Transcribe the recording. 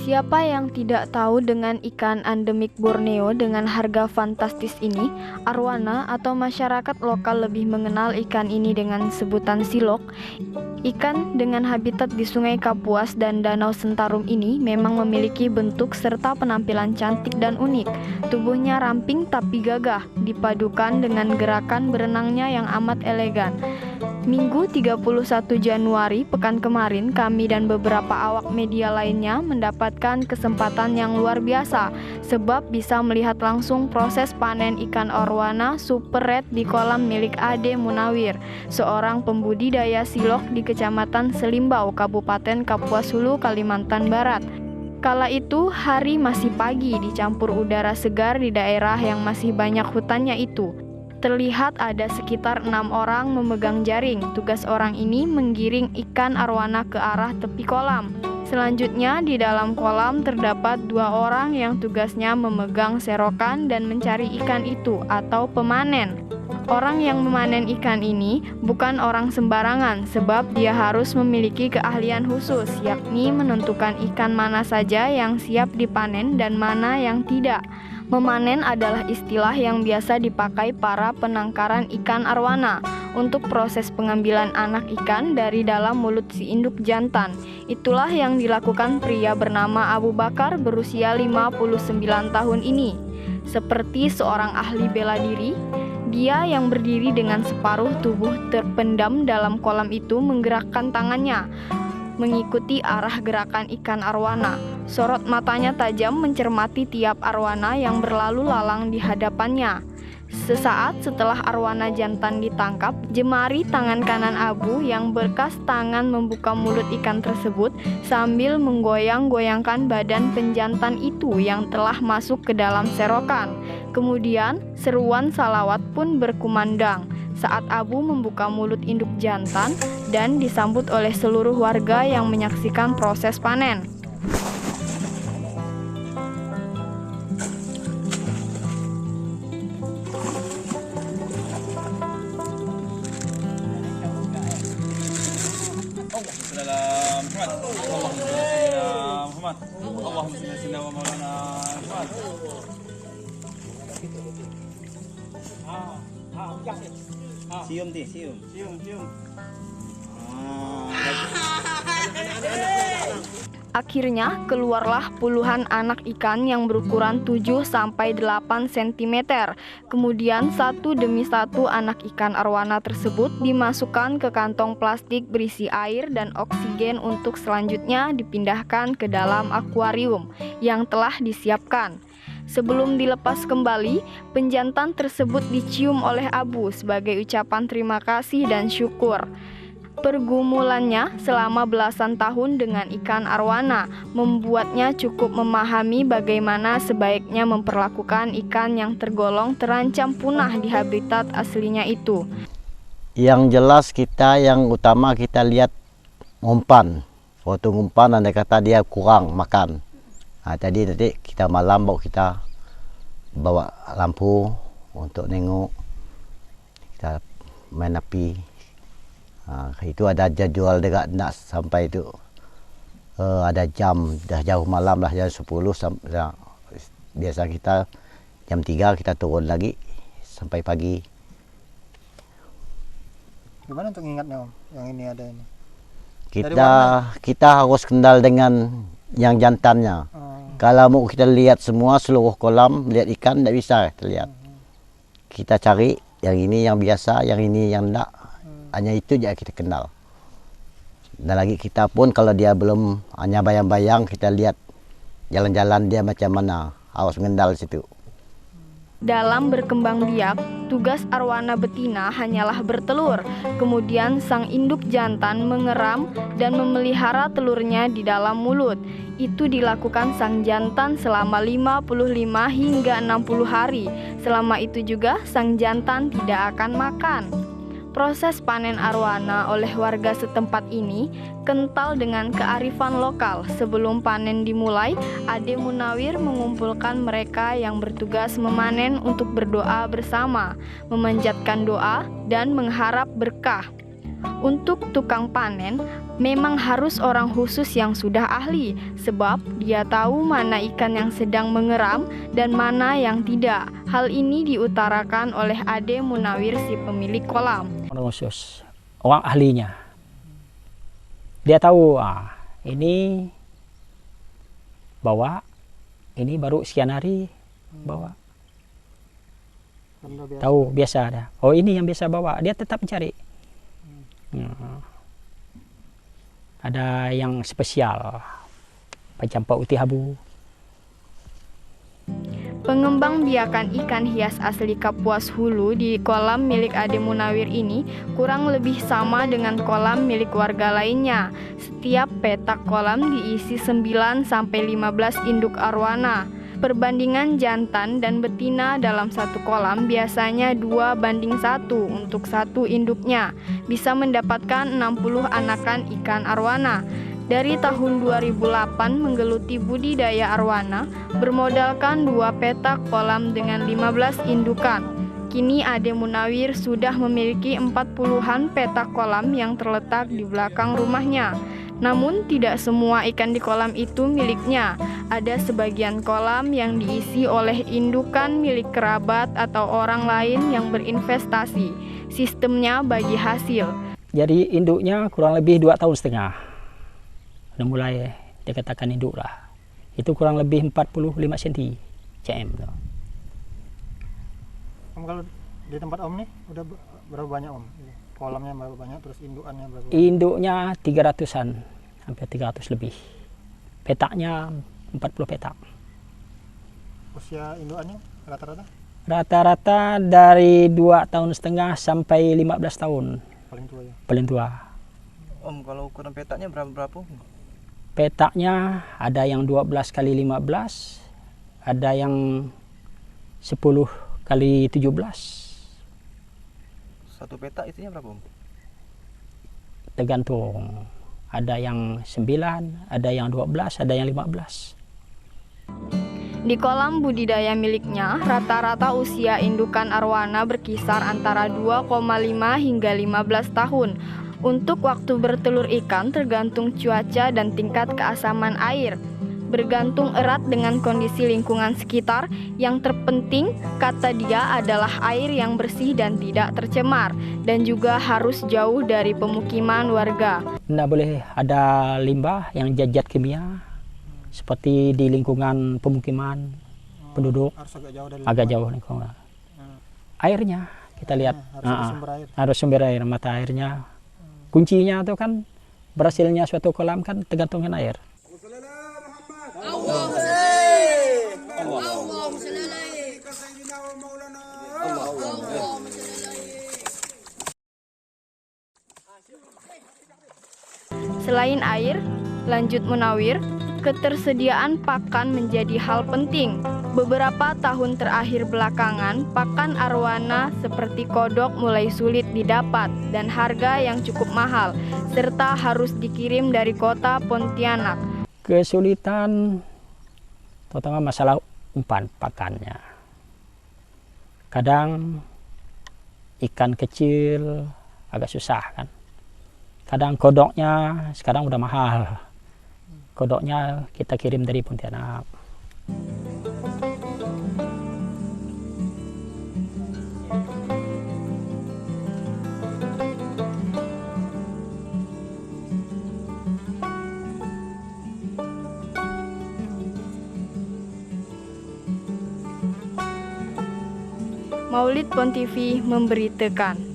Siapa yang tidak tahu dengan ikan endemik Borneo dengan harga fantastis ini? Arwana atau masyarakat lokal lebih mengenal ikan ini dengan sebutan silok. Ikan dengan habitat di Sungai Kapuas dan Danau Sentarum ini memang memiliki bentuk serta penampilan cantik dan unik. Tubuhnya ramping tapi gagah, dipadukan dengan gerakan berenangnya yang amat elegan. Minggu 31 Januari pekan kemarin, kami dan beberapa awak media lainnya mendapatkan kesempatan yang luar biasa sebab bisa melihat langsung proses panen ikan arwana super red di kolam milik Ade Munawir, seorang pembudidaya silok di Kecamatan Selimbau, Kabupaten Kapuas Hulu, Kalimantan Barat. Kala itu hari masih pagi dicampur udara segar di daerah yang masih banyak hutannya itu. Terlihat ada sekitar 6 orang memegang jaring. Tugas orang ini menggiring ikan arwana ke arah tepi kolam. Selanjutnya di dalam kolam terdapat 2 orang yang tugasnya memegang serokan dan mencari ikan itu atau pemanen. Orang yang memanen ikan ini bukan orang sembarangan sebab dia harus memiliki keahlian khusus, yakni menentukan ikan mana saja yang siap dipanen dan mana yang tidak. Memanen adalah istilah yang biasa dipakai para penangkaran ikan arwana untuk proses pengambilan anak ikan dari dalam mulut si induk jantan. Itulah yang dilakukan pria bernama Abu Bakar berusia 59 tahun ini. Seperti seorang ahli bela diri, dia yang berdiri dengan separuh tubuh terpendam dalam kolam itu menggerakkan tangannya mengikuti arah gerakan ikan arwana. Sorot matanya tajam mencermati tiap arwana yang berlalu lalang di hadapannya. Sesaat setelah arwana jantan ditangkap, jemari tangan kanan Abu yang berkas tangan membuka mulut ikan tersebut sambil menggoyang-goyangkan badan penjantan itu yang telah masuk ke dalam serokan. Kemudian seruan salawat pun berkumandang saat Abu membuka mulut induk jantan dan disambut oleh seluruh warga yang menyaksikan proses panen. Sium. Akhirnya keluarlah puluhan anak ikan yang berukuran 7-8 cm. Kemudian satu demi satu anak ikan arwana tersebut dimasukkan ke kantong plastik berisi air dan oksigen untuk selanjutnya dipindahkan ke dalam akuarium yang telah disiapkan. Sebelum dilepas kembali, penjantan tersebut dicium oleh Abu sebagai ucapan terima kasih dan syukur. Pergumulannya selama belasan tahun dengan ikan arwana membuatnya cukup memahami bagaimana sebaiknya memperlakukan ikan yang tergolong terancam punah di habitat aslinya itu. Yang jelas kita yang utama kita lihat umpan. Waktu umpan andai kata dia kurang makan. Tadi kita malam kita bawa lampu untuk nengok, kita main api. Itu ada jadwal dekat nak sampai itu ada jam, dah jauh malam lah, jam 10 biasa kita jam 3 kita turun lagi sampai pagi. Gimana untuk ingatnya Om? Yang ini ada ini? Kita harus kendal dengan yang jantannya. Kalau mau kita lihat semua seluruh kolam, lihat ikan tidak bisa kita lihat. Kita cari yang ini yang biasa, yang ini yang enggak. Hanya itu aja kita kenal. Dan lagi kita pun kalau dia belum hanya bayang-bayang, kita lihat jalan-jalan dia macam mana, harus mengendal situ. Dalam berkembang biak, tugas arwana betina hanyalah bertelur. Kemudian sang induk jantan mengeram dan memelihara telurnya di dalam mulut. Itu dilakukan sang jantan selama 55 hingga 60 hari. Selama itu juga sang jantan tidak akan makan. Proses panen arwana oleh warga setempat ini kental dengan kearifan lokal. Sebelum panen dimulai, Ade Munawir mengumpulkan mereka yang bertugas memanen untuk berdoa bersama, memanjatkan doa dan mengharap berkah. Untuk tukang panen, memang harus orang khusus yang sudah ahli, sebab dia tahu mana ikan yang sedang mengeram dan mana yang tidak. Hal ini diutarakan oleh Ade Munawir, si pemilik kolam. Orang khusus, orang ahlinya. Dia tahu, ini bawa, ini baru sekian hari bawa. Tahu biasa ada. Oh, ini yang biasa bawa, dia tetap mencari. Ada yang spesial, macam putih abu. Pengembang biakan ikan hias asli Kapuas Hulu di kolam milik Ade Munawir ini kurang lebih sama dengan kolam milik warga lainnya. Setiap petak kolam diisi 9-15 induk arwana. Perbandingan jantan dan betina dalam satu kolam biasanya 2:1 untuk satu induknya. Bisa mendapatkan 60 anakan ikan arwana. Dari tahun 2008 menggeluti budidaya arwana, bermodalkan 2 petak kolam dengan 15 indukan. Kini Ade Munawir sudah memiliki 40-an petak kolam yang terletak di belakang rumahnya. Namun tidak semua ikan di kolam itu miliknya. Ada sebagian kolam yang diisi oleh indukan milik kerabat atau orang lain yang berinvestasi. Sistemnya bagi hasil. Jadi induknya kurang lebih 2,5 tahun. Udah mulai dikatakan induk lah. Itu kurang lebih 45 cm cm. Om, kalau di tempat Om nih udah berapa banyak Om? Kolamnya berapa banyak, terus indukannya berapa? Induknya 300-an, hampir 300 lebih. Petaknya 40 petak. Usia indukannya rata-rata? Rata-rata dari 2,5 tahun sampai 15 tahun. Paling tua ya? Paling tua. Om, kalau ukuran petaknya berapa? Petaknya ada yang 12 kali 15, ada yang 10 kali 17. Satu petak isinya berapa, Om? Tergantung. Ada yang 9, ada yang 12, ada yang 15. Di kolam budidaya miliknya, rata-rata usia indukan arwana berkisar antara 2,5 hingga 15 tahun. Untuk waktu bertelur ikan tergantung cuaca dan tingkat keasaman air. Bergantung erat dengan kondisi lingkungan sekitar. Yang terpenting, kata dia, adalah air yang bersih dan tidak tercemar, dan juga harus jauh dari pemukiman warga. Tidak boleh ada limbah yang zat kimia seperti di lingkungan pemukiman penduduk. Harus agak jauh dari Agak jauh lingkungan. Airnya kita lihat, harus sumber air, mata airnya. Kuncinya itu kan berhasilnya suatu kolam kan tergantung dengan air. Selain air, lanjut Munawir, ketersediaan pakan menjadi hal penting. Beberapa tahun terakhir belakangan, pakan arwana seperti kodok mulai sulit didapat dan harga yang cukup mahal, serta harus dikirim dari kota Pontianak. Kesulitan terutama masalah umpan pakannya. Kadang ikan kecil agak susah kan. Kadang kodoknya sekarang udah mahal. Kodoknya kita kirim dari Pontianak. Maulid Pon TV memberitakan.